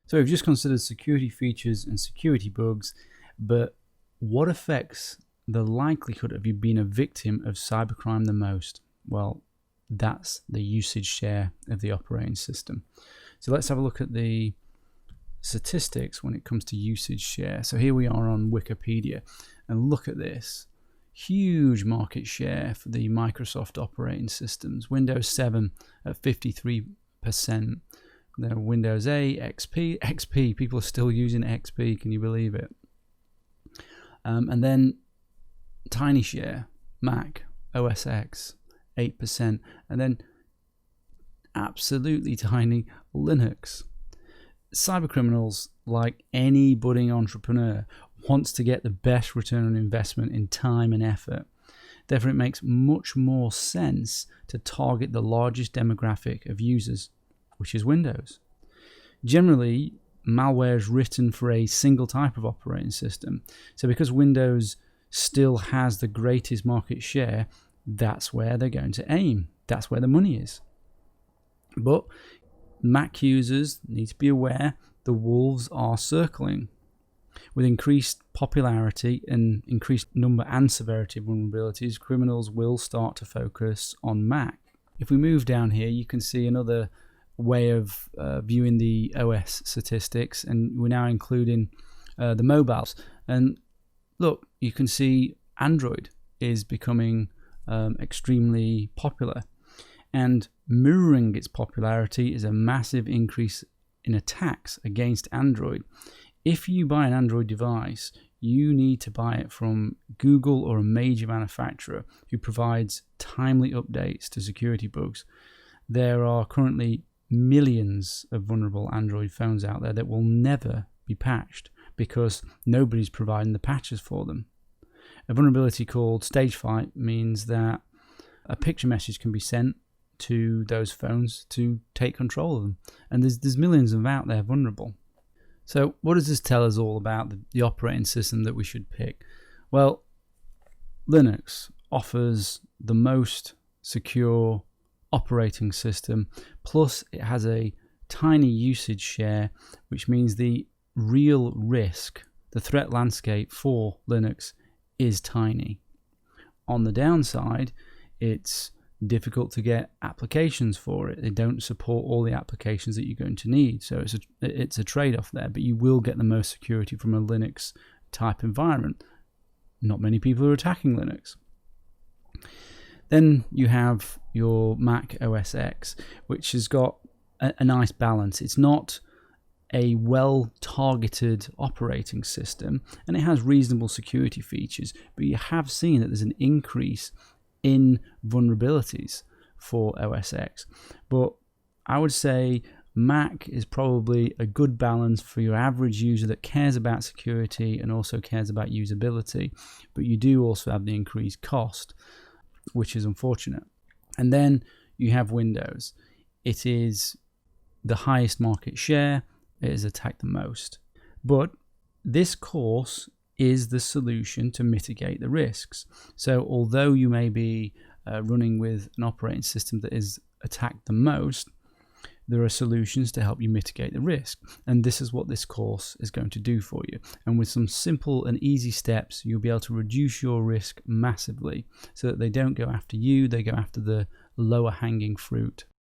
So we've just considered security features and security bugs, but what affects the likelihood of you being a victim of cybercrime the most? Well, that's the usage share of the operating system. So let's have a look at the statistics when it comes to usage share. So here we are on Wikipedia, and look at this. Huge market share for the Microsoft operating systems. Windows 7 at 53%. Then Windows 8, XP, people are still using XP, can you believe it? And then tiny share, Mac, OS X, 8%. And then absolutely tiny, Linux. Cybercriminals, like any budding entrepreneur, wants to get the best return on investment in time and effort. Therefore, it makes much more sense to target the largest demographic of users, which is Windows. Generally, malware is written for a single type of operating system. So because Windows still has the greatest market share, that's where they're going to aim. That's where the money is. But Mac users need to be aware the wolves are circling. With increased popularity and increased number and severity of vulnerabilities, criminals will start to focus on Mac. If we move down here, you can see another way of viewing the OS statistics, and we're now including the mobiles. And look, you can see Android is becoming extremely popular, and mirroring its popularity is a massive increase in attacks against Android. If you buy an Android device, you need to buy it from Google or a major manufacturer who provides timely updates to security bugs. There are currently millions of vulnerable Android phones out there that will never be patched because nobody's providing the patches for them. A vulnerability called stagefright means that a picture message can be sent to those phones to take control of them, and there's millions of them out there vulnerable. So what does this tell us all about the operating system that we should pick? Well, Linux offers the most secure operating system, plus it has a tiny usage share, which means the real risk, the threat landscape for Linux is tiny. On the downside, it's difficult to get applications for it. They don't support all the applications that you're going to need, so it's a trade-off there, but you will get the most security from a Linux type environment. Not many people are attacking Linux. Then you have your Mac OS X, which has got a nice balance. It's not a well-targeted operating system, and it has reasonable security features, but you have seen that there's an increase in vulnerabilities for OS X. But I would say Mac is probably a good balance for your average user that cares about security and also cares about usability, but you do also have the increased cost, which is unfortunate. And then you have Windows. It is the highest market share. It is attacked the most. But this course is the solution to mitigate the risks. So although you may be running with an operating system that is attacked the most, there are solutions to help you mitigate the risk. And this is what this course is going to do for you. And with some simple and easy steps, you'll be able to reduce your risk massively so that they don't go after you, they go after the lower hanging fruit.